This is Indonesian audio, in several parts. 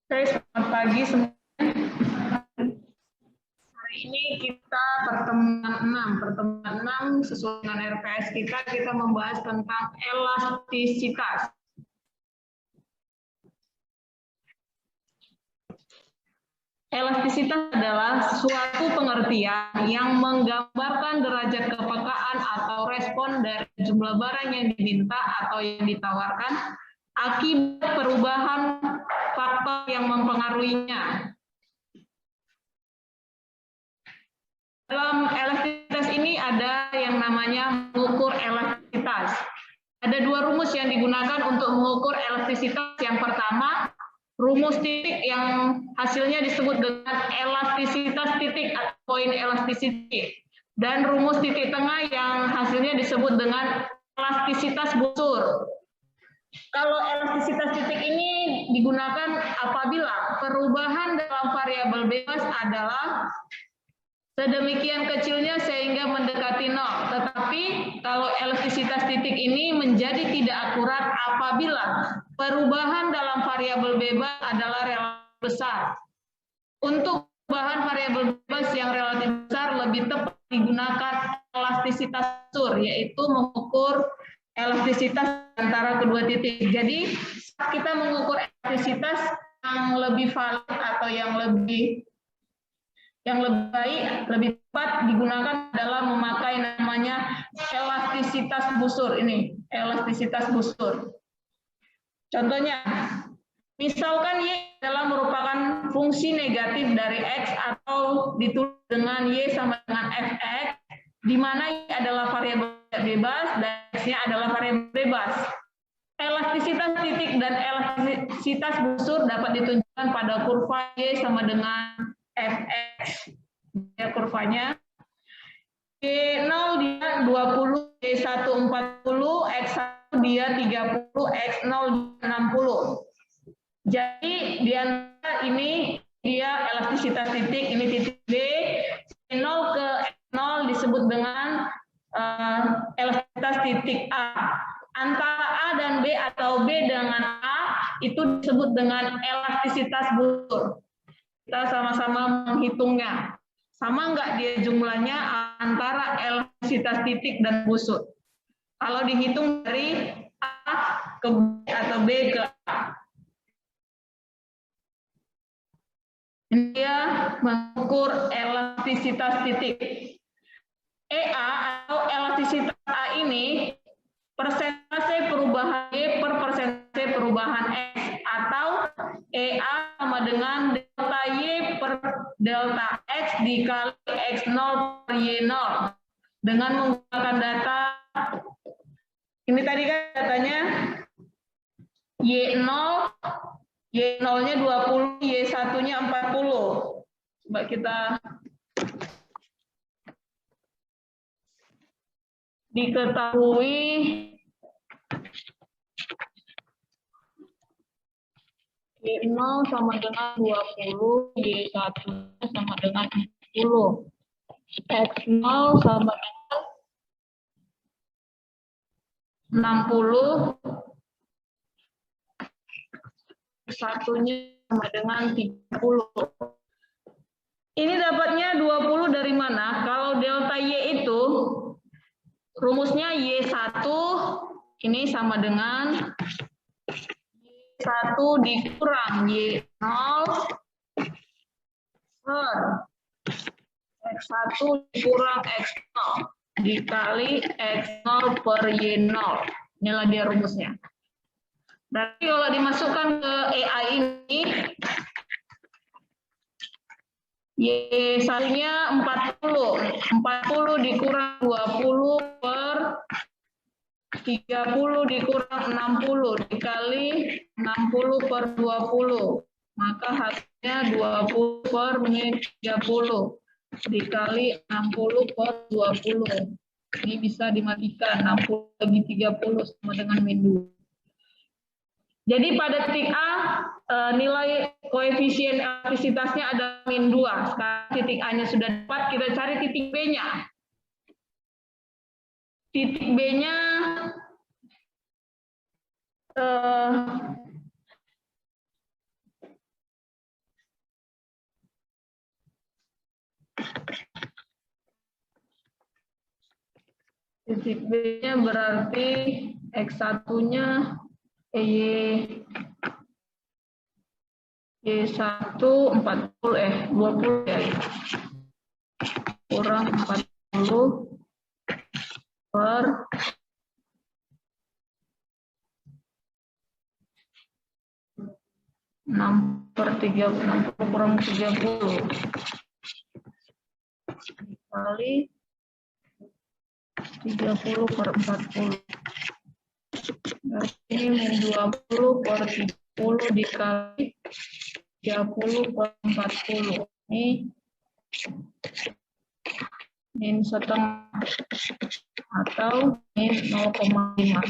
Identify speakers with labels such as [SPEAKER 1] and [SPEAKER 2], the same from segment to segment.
[SPEAKER 1] Oke, selamat pagi semuanya. Hari ini kita pertemuan 6 sesuai dengan RPS kita membahas tentang elastisitas. Elastisitas adalah suatu pengertian yang menggambarkan derajat kepekaan atau respon dari jumlah barang yang diminta atau yang ditawarkan akibat perubahan faktor yang mempengaruhinya. Dalam elastisitas ini ada yang namanya mengukur elastisitas. Ada dua rumus yang digunakan untuk mengukur elastisitas. Yang pertama, rumus titik yang hasilnya disebut dengan elastisitas titik atau point elasticity. Dan rumus titik tengah yang hasilnya disebut dengan elastisitas busur. Kalau elastisitas titik ini digunakan apabila perubahan dalam variabel bebas adalah sedemikian kecilnya sehingga mendekati nol. Tetapi kalau elastisitas titik ini menjadi tidak akurat apabila perubahan dalam variabel bebas adalah relatif besar. Untuk perubahan variabel bebas yang relatif besar lebih tepat digunakan elastisitas busur, yaitu mengukur elastisitas antara kedua titik. Jadi kita mengukur elastisitas yang lebih valid atau yang lebih baik, lebih tepat digunakan adalah memakai namanya elastisitas busur. Ini elastisitas busur. Contohnya, misalkan Y adalah merupakan fungsi negatif dari X atau ditulis dengan Y sama dengan Fx, di mana Y adalah variabel bebas dan X-nya adalah variabel bebas. Elastisitas titik dan elastisitas busur dapat ditunjukkan pada kurva Y sama dengan Fx. Ya, kurvanya Y0 dia 20, Y1 40, X1 dia 30, X0 60. Jadi di antara ini dia elastisitas titik, ini titik B, Y0 ke X0 disebut dengan elastisitas titik A. Antara A dan B atau B dengan A itu disebut dengan elastisitas busur. Kita sama-sama menghitungnya. Sama nggak dia jumlahnya antara elastisitas titik dan busur? Kalau dihitung dari A ke B atau B ke A. Ini dia mengukur elastisitas titik. EA atau elastisitas A ini persentase perubahan Y per persentase perubahan X, atau EA sama dengan delta Y per delta X dikali X0 per Y0 dengan menggunakan data ini tadi kan datanya Y0, Y0-nya 20, Y1-nya 40. Coba kita diketahui Y0 sama dengan 20, Y1 sama dengan 40. X0 sama dengan 60, satunya sama dengan 30. Ini dapatnya 20 dari mana? Kalau delta Y itu rumusnya Y1 ini sama dengan Y1 dikurang Y0 per X1 dikurang X0 dikali X0 per Y0. Inilah dia rumusnya. Berarti kalau dimasukkan ke EA ini, Y1-nya 40. 40 dikurang 20 per 30 dikurang 60 dikali 60 per 20. Maka hasilnya 20 per 30 dikali 60 per 20. Ini bisa dimatikan, 60 bagi 30 sama dengan min 2. Jadi pada titik A, nilai koefisien elastisitasnya ada min 2. Sekarang titik A-nya sudah dapat, kita cari titik B-nya. Titik B-nya Titik B-nya berarti X1-nya Y1 40 20 ya. Kurang 40 per 6 per 30, 60 kurang 30 dikali 30 per 40. Berarti ini min 20 per 30 dikali 30 per 40. Ini min setengah atau min 0,5.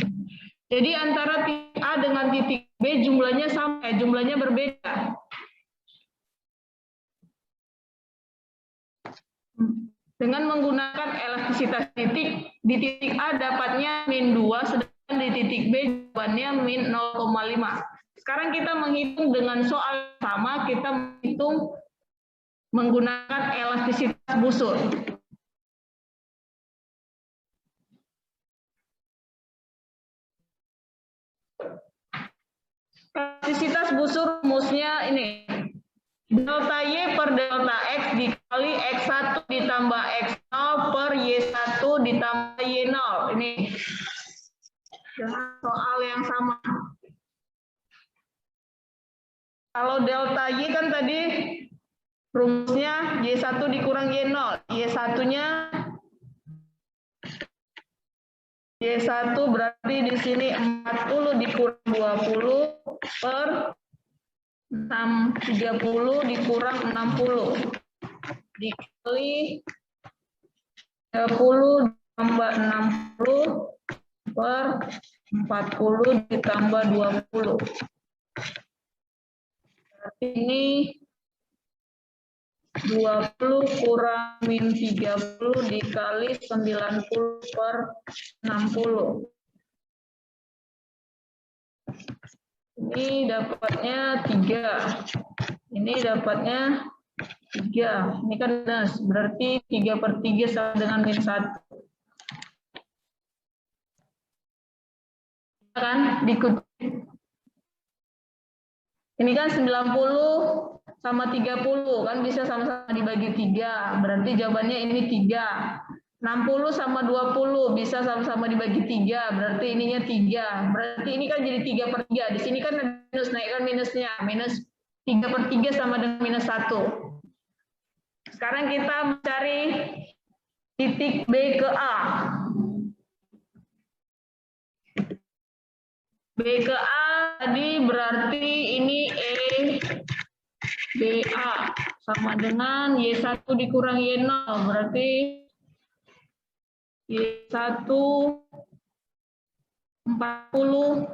[SPEAKER 1] Jadi antara titik A dengan titik B jumlahnya sama, jumlahnya berbeda. Dengan menggunakan elastisitas titik, di titik A dapatnya min 2, sedangkan di titik B jawabannya min 0,5. Sekarang kita menghitung dengan soal sama, kita menghitung menggunakan elastisitas busur. Elastisitas busur rumusnya ini. Delta Y per delta X dikali X1 ditambah X0 per Y1 ditambah Y0. Ini dengan soal yang sama. Kalau delta Y kan tadi rumusnya Y1 dikurang Y0. Y1-nya Y1 berarti di sini 40 dikurang 20 per 30 dikurang 60 dikali 30 ditambah 60 per 40 ditambah 20. Berarti ini 20 kurang min 30 dikali 90 per 60. Ini dapatnya 3. Ini dapatnya 3. Ini kan minus, berarti 3 per 3 sama dengan min 1. Kan dikutip. Ini kan 90 sama 30 kan bisa sama-sama dibagi 3. Berarti jawabannya ini 3. 60 sama 20 bisa sama-sama dibagi 3. Berarti ininya 3. Berarti ini kan jadi 3 per 3. Di sini kan minus, naikkan minusnya. Minus 3 per 3 sama dengan minus 1. Sekarang kita mencari titik B ke A. B ke A tadi berarti ini BA sama dengan Y1 dikurang Y0, berarti Y1 40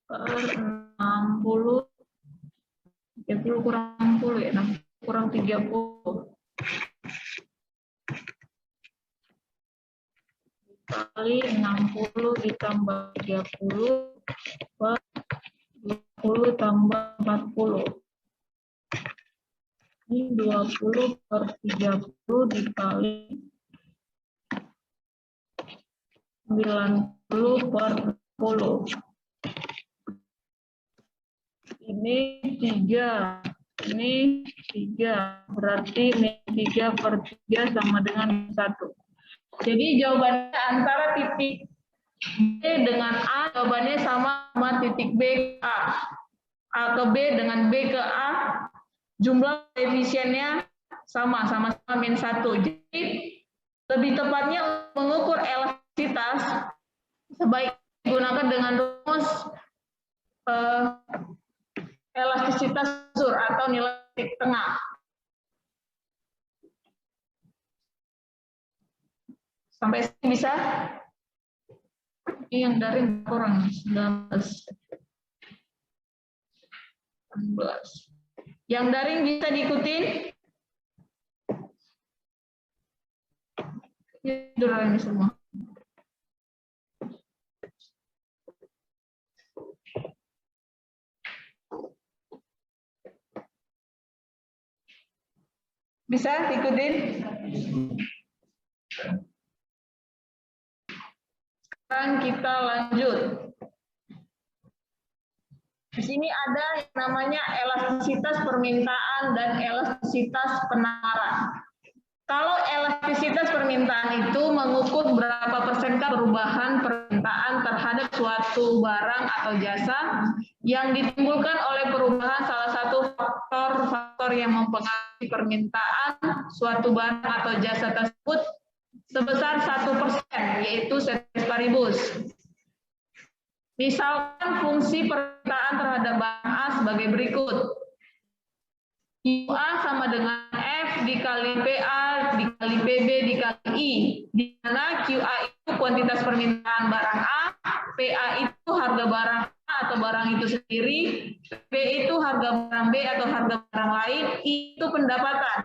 [SPEAKER 1] per 60, 30 kurang 60 ya, 60 kurang 30. Kali 60 ditambah 30 per 20 tambah 40. Ini 20 per 30 dikali 90 per 10. Ini 3. Ini 3. Berarti min 3 per 3 sama dengan 1. Jadi jawabannya antara titik B dengan A, jawabannya sama titik B ke A. A ke B dengan B ke A, jumlah koefisiennya sama-sama min 1. Jadi lebih tepatnya mengukur elastisitas sebaiknya digunakan dengan rumus elastisitas busur atau nilai titik tengah. Sampai sini bisa? Ini yang daring kurang 19. 16. Yang daring bisa diikutin? Tidur ini semua. Bisa diikutin? Sekarang kita lanjut. Di sini ada yang namanya elastisitas permintaan dan elastisitas penawaran. Kalau elastisitas permintaan itu mengukur berapa persenkah perubahan permintaan terhadap suatu barang atau jasa yang ditimbulkan oleh perubahan salah satu faktor yang mempengaruhi permintaan suatu barang atau jasa tersebut sebesar 1%, yaitu ceteris paribus. Misalkan fungsi permintaan terhadap barang A sebagai berikut. QA sama dengan F dikali PA dikali PB dikali I, di mana QA itu kuantitas permintaan barang A, PA itu harga barang A atau barang itu sendiri, PB itu harga barang B atau harga barang lain, I itu pendapatan.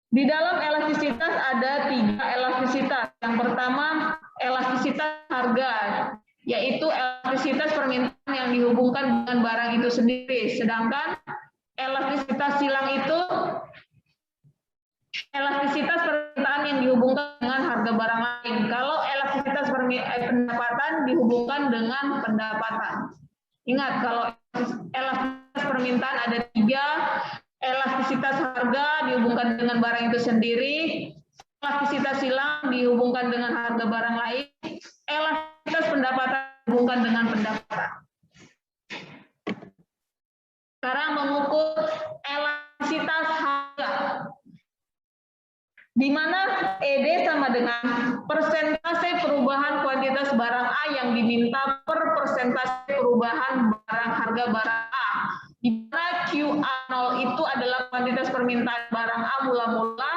[SPEAKER 1] Di dalam elastisitas ada 3 elastisitas. Yang pertama, elastisitas harga, yaitu elastisitas permintaan yang dihubungkan dengan barang itu sendiri. Sedangkan elastisitas silang itu elastisitas permintaan yang dihubungkan dengan harga barang lain. Kalau elastisitas pendapatan dihubungkan dengan pendapatan. Ingat, kalau elastisitas permintaan ada 3, elastisitas harga dihubungkan dengan barang itu sendiri, elastisitas silang dihubungkan dengan harga barang lain, elastisitas pendapatan dihubungkan dengan pendapatan. Sekarang mengukur elastisitas harga, di mana ED sama dengan persentase perubahan kuantitas barang A yang diminta per persentase perubahan barang harga barang A. Di mana QA0 itu adalah kuantitas permintaan barang A mula-mula,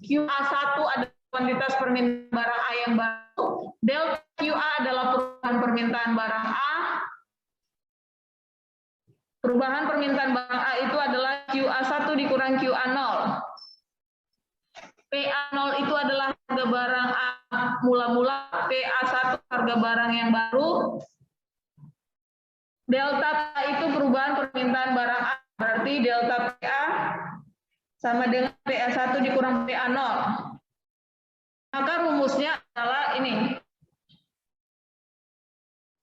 [SPEAKER 1] QA1 adalah kuantitas permintaan barang A yang baru, delta QA adalah perubahan permintaan barang A. Perubahan permintaan barang A itu adalah QA1 dikurang QA0. PA0 itu adalah harga barang A mula-mula, PA1 harga barang yang baru. Delta PA itu perubahan permintaan barang A, berarti delta PA sama dengan PA1 dikurang PA0. Maka rumusnya adalah ini.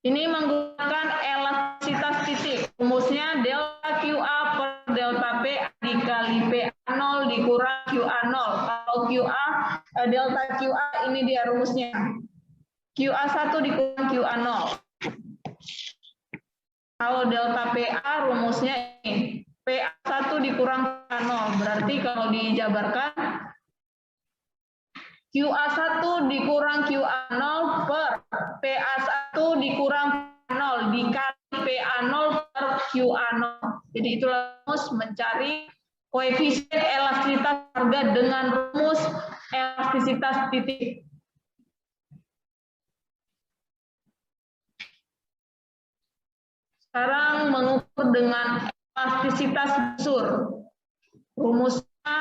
[SPEAKER 1] Ini menggunakan elastisitas titik. Rumusnya delta QA per delta PA dikali PA0 dikurang QA0. Kalau QA, delta QA ini dia rumusnya. QA1 dikurang QA0. Kalau delta PA rumusnya ini. PA1 dikurang PA0. Berarti kalau dijabarkan, QA1 dikurang QA0 per PA1 dikurang PA0 dikali PA0 per QA0. Jadi itulah rumus mencari koefisien elastisitas harga dengan rumus elastisitas titik. Sekarang mengukur dengan elastisitas busur. Rumusnya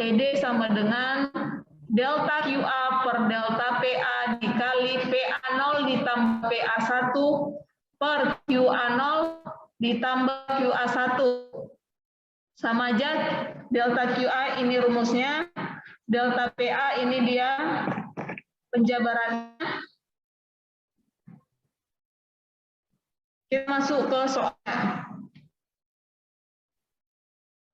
[SPEAKER 1] ED sama dengan delta QA per delta PA dikali PA0 ditambah PA1 per QA0 ditambah QA1. Sama aja, delta QA ini rumusnya, delta PA ini dia penjabarannya. Kita masuk ke soal.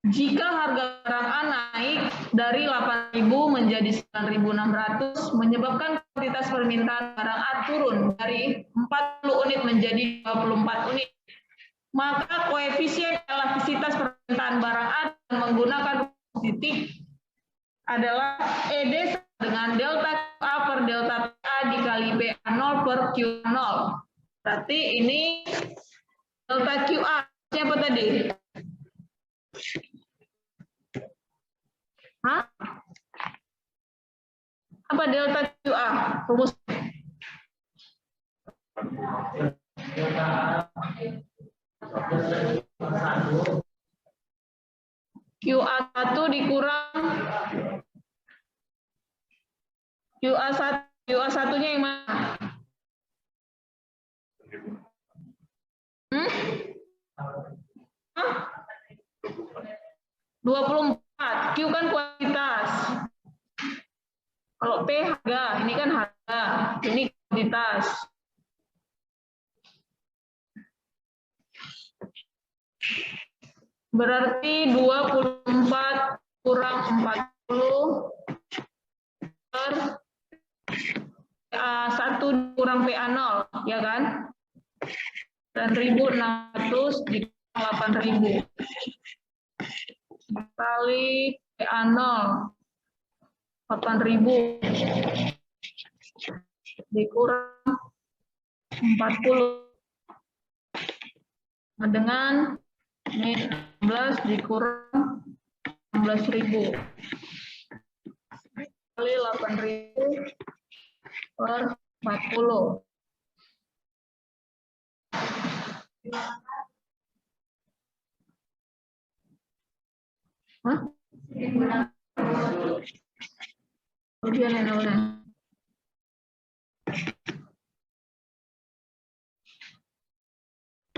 [SPEAKER 1] Jika harga barang A naik dari 8.000 menjadi 9.600, menyebabkan kuantitas permintaan barang A turun dari 40 unit menjadi 24 unit, maka koefisien elastisitas permintaan barang A menggunakan rumus titik adalah ED dengan delta QA per delta PA dikali PA0 per Q0. Berarti ini delta QA siapa tadi? Hah? Apa delta QA? Rumus QA1 dikurang QA1-nya yang mana? 24. Q kan kuantitas. Kalau P harga, ini kan harga, ini kuantitas. Berarti 24 kurang 40 per PA1 kurang PA0, ya kan? Dan 1.600 dikali 8.000 kali PA0 8.000 dikurang 40 dengan min 16 dikurang 16.000 kali 8.000 per 40. Hah?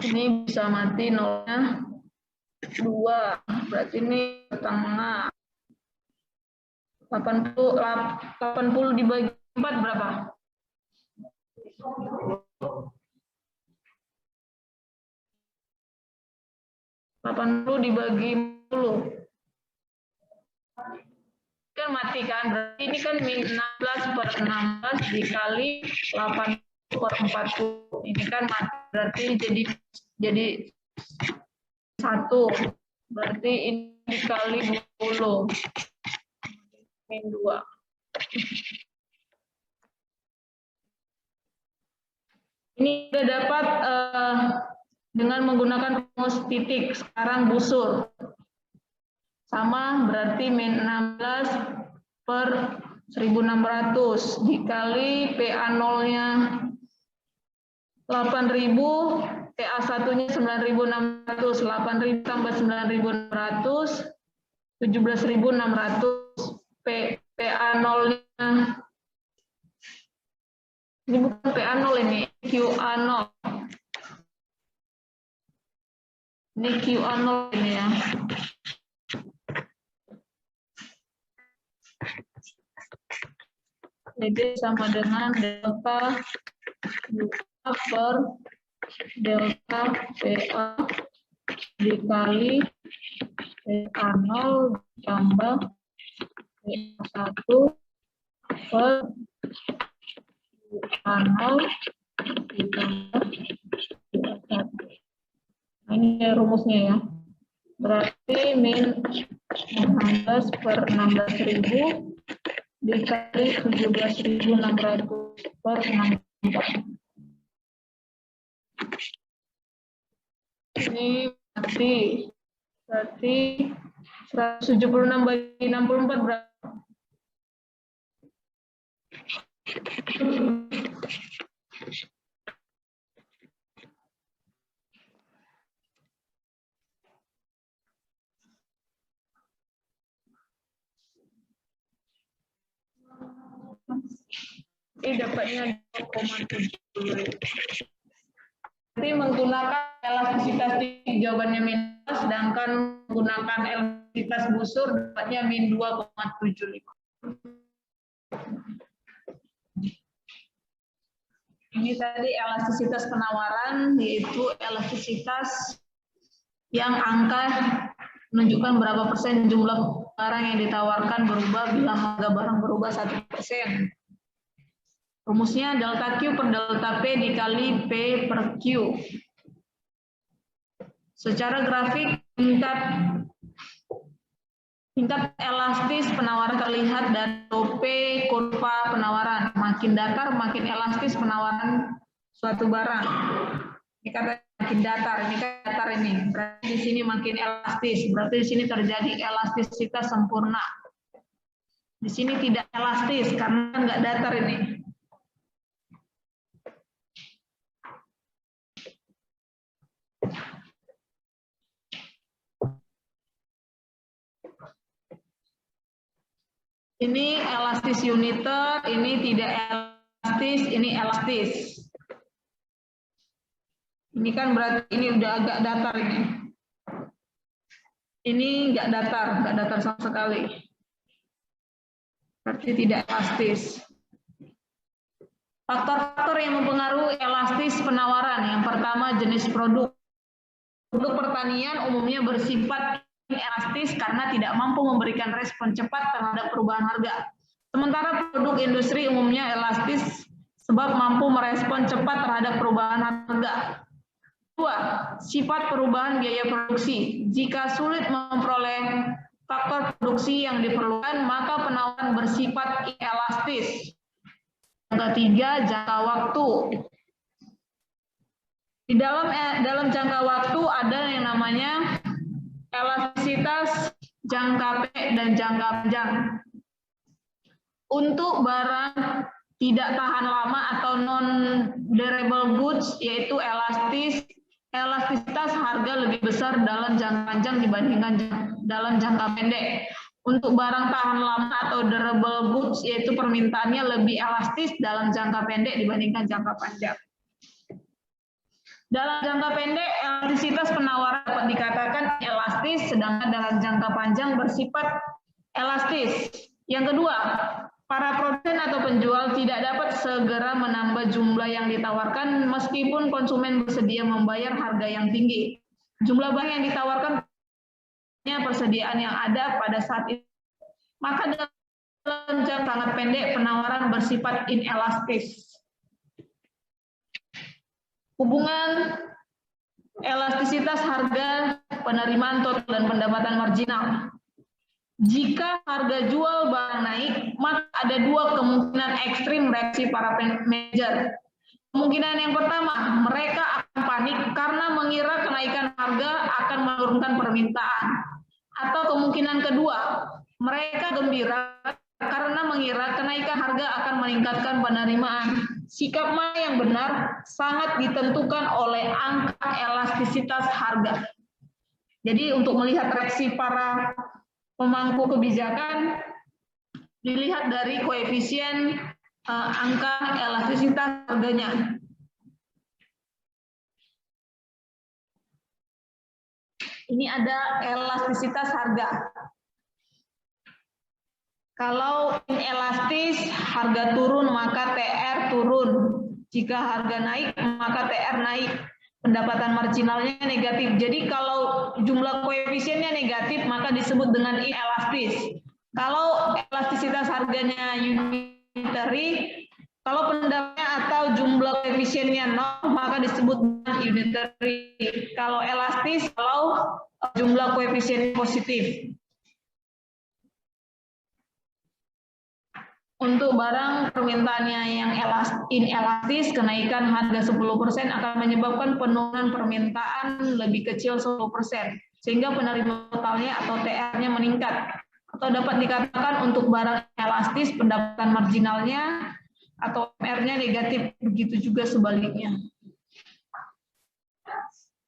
[SPEAKER 1] Ini bisa mati nolnya 2, berarti ini setengah. 80 dibagi 4 berapa? 80 dibagi 10. Kan mati kan, berarti ini kan min 16 per 16 dikali 80 per 40. Ini kan mati, berarti jadi 1. Berarti ini dikali 20. Min 2. Ini sudah dapat dengan menggunakan rumus titik. Sekarang busur. Sama berarti min 16 per 1.600 dikali PA0-nya 8.000, PA1-nya 9.600, 8.000 tambah 9.600, 17.600, PA0-nya, ini bukan PA0 ini, QA0. Ini QA0 ini ya. Jadi sama dengan delta QA per delta PA dikali PA0 tambah PA1 per QA0 ditambah PA1. Nah, ini rumusnya ya. Berarti min 16 per 16.000 dikali 17.600 per 64. Ini berarti 176 bagi 64 berapa? Ini dapatnya 2,7. Jadi menggunakan elastisitas tinggi jawabannya min 2, sedangkan menggunakan elastisitas busur dapatnya min 2,75. Ini tadi elastisitas penawaran, yaitu elastisitas yang angka menunjukkan berapa persen jumlah barang yang ditawarkan berubah bila harga barang berubah 1%. Rumusnya delta Q per delta P dikali P per Q. Secara grafik tingkat elastis penawaran terlihat dari P kurva penawaran. Makin datar makin elastis penawaran suatu barang. Ini kata makin datar, ini kan datar ini. Berarti di sini makin elastis. Berarti di sini terjadi elastisitas sempurna. Di sini tidak elastis karena nggak datar ini. Ini elastis uniter, ini tidak elastis, ini elastis. Ini kan berarti ini udah agak datar ini. Ini nggak datar sama sekali. Berarti tidak elastis. Faktor-faktor yang mempengaruhi elastis penawaran. Yang pertama, jenis produk. Produk pertanian umumnya bersifat elastis karena tidak mampu memberikan respon cepat terhadap perubahan harga. Sementara produk industri umumnya elastis sebab mampu merespon cepat terhadap perubahan harga. 2. Sifat perubahan biaya produksi. Jika sulit memperoleh faktor produksi yang diperlukan, maka penawaran bersifat inelastis. Yang ketiga, jangka waktu. Di dalam jangka waktu ada yang namanya elastisitas jangka pendek dan jangka panjang. Untuk barang tidak tahan lama atau non-durable goods, yaitu elastisitas harga lebih besar dalam jangka panjang dibandingkan dalam jangka pendek. Untuk barang tahan lama atau durable goods, yaitu permintaannya lebih elastis dalam jangka pendek dibandingkan jangka panjang. Dalam jangka pendek, elastisitas penawaran dapat dikatakan elastis, sedangkan dalam jangka panjang bersifat elastis. Yang kedua, para produsen atau penjual tidak dapat segera menambah jumlah yang ditawarkan meskipun konsumen bersedia membayar harga yang tinggi. Jumlah barang yang ditawarkan persediaan yang ada pada saat itu. Maka dalam jangka sangat pendek penawaran bersifat inelastis. Hubungan elastisitas harga, penerimaan total dan pendapatan marginal. Jika harga jual barang naik, maka ada dua kemungkinan ekstrim reaksi para manajer. Kemungkinan yang pertama, mereka akan panik karena mengira kenaikan harga akan menurunkan permintaan. Atau kemungkinan kedua, mereka gembira karena mengira kenaikan harga akan meningkatkan penerimaan. Sikap mana yang benar sangat ditentukan oleh angka elastisitas harga. Jadi untuk melihat reaksi para pemangku kebijakan, dilihat dari koefisien angka elastisitas harganya. Ini ada elastisitas harga. Kalau inelastis, harga turun maka TR turun. Jika harga naik maka TR naik. Pendapatan marginalnya negatif. Jadi kalau jumlah koefisiennya negatif maka disebut dengan inelastis. Kalau elastisitas harganya unitary, kalau pendapatnya atau jumlah koefisiennya 0 maka disebut dengan unitary. Kalau elastis, kalau jumlah koefisien positif. Untuk barang permintaannya yang inelastis, kenaikan harga 10% akan menyebabkan penurunan permintaan lebih kecil 10%, sehingga penerimaan totalnya atau TR-nya meningkat. Atau dapat dikatakan untuk barang elastis, pendapatan marginalnya atau MR-nya negatif, begitu juga sebaliknya.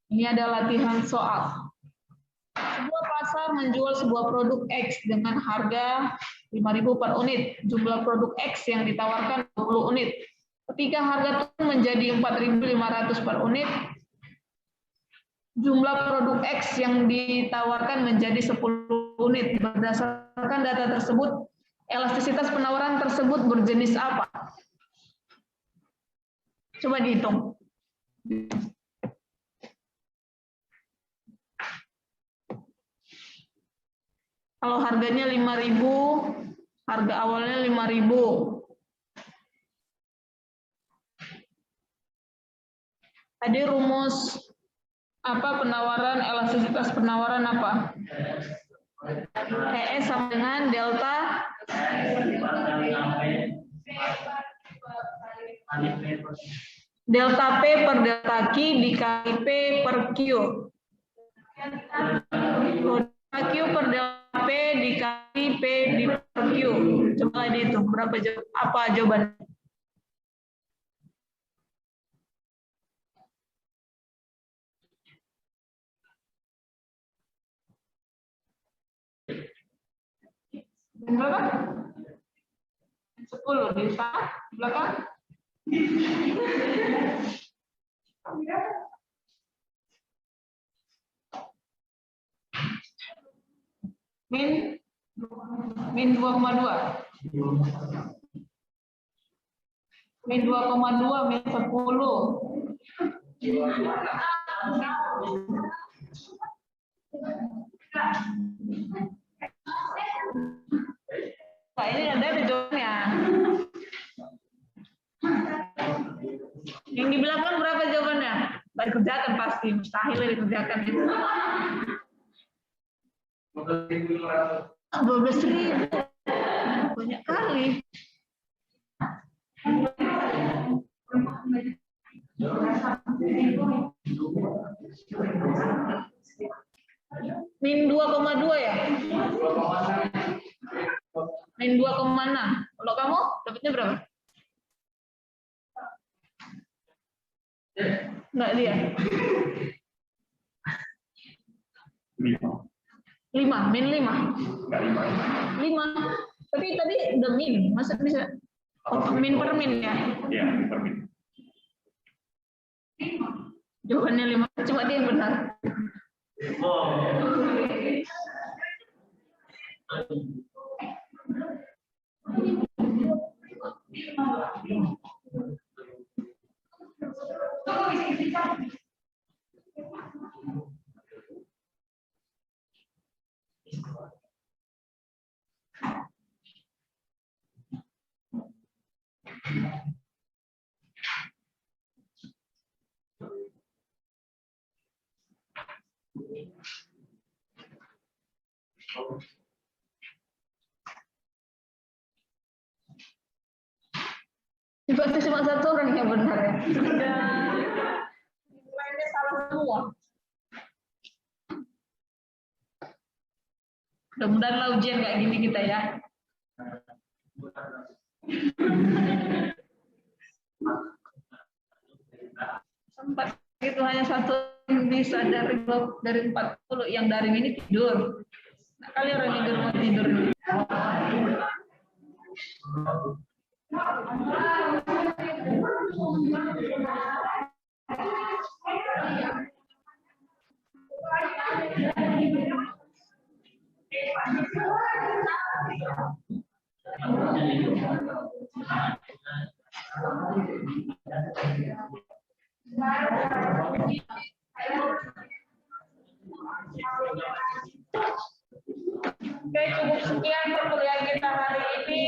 [SPEAKER 1] Ini ada latihan soal. Sebuah pasar menjual sebuah produk X dengan harga 5.000 per unit. Jumlah produk X yang ditawarkan 20 unit. Ketika harga turun menjadi 4.500 per unit, jumlah produk X yang ditawarkan menjadi 10 unit. Berdasarkan data tersebut, elastisitas penawaran tersebut berjenis apa? Coba dihitung. Kalau harganya 5.000, harga awalnya 5.000. Tadi rumus apa penawaran, elastisitas penawaran apa? ES sama dengan delta P per delta Q dikali P per Q. Q per delta P dikali P per Q. Coba dihitung berapa apa jawaban? Berapa? 10 di belakang. Min 2,2. Min 2,2 min 10. Nah, ini ada jawabannya. Yang di belakang berapa jawabannya? Nggak dikerjakan pasti, mustahil dikerjakan itu. 12.000. Banyak kali. Min 2,2 ya? Min 2,6. Kalau kamu dapatnya berapa? Enggak lihat. 5, min 5.
[SPEAKER 2] Enggak 5.
[SPEAKER 1] 5. Tapi tadi udah min, masa bisa min per min ya?
[SPEAKER 2] Iya, min per min.
[SPEAKER 1] Jawabannya 5, cuma dia yang benar. Pasti cuma satu orang yang benar ya. Lainnya salah semua. Mudah-mudahan ujian kayak gini kita ya. Sempat itu hanya satu yang bisa dari 40, yang daring ini tidur. Nah, kali orang yang di rumah tidur. Oke, cukup sekian perkuliahan kita hari ini.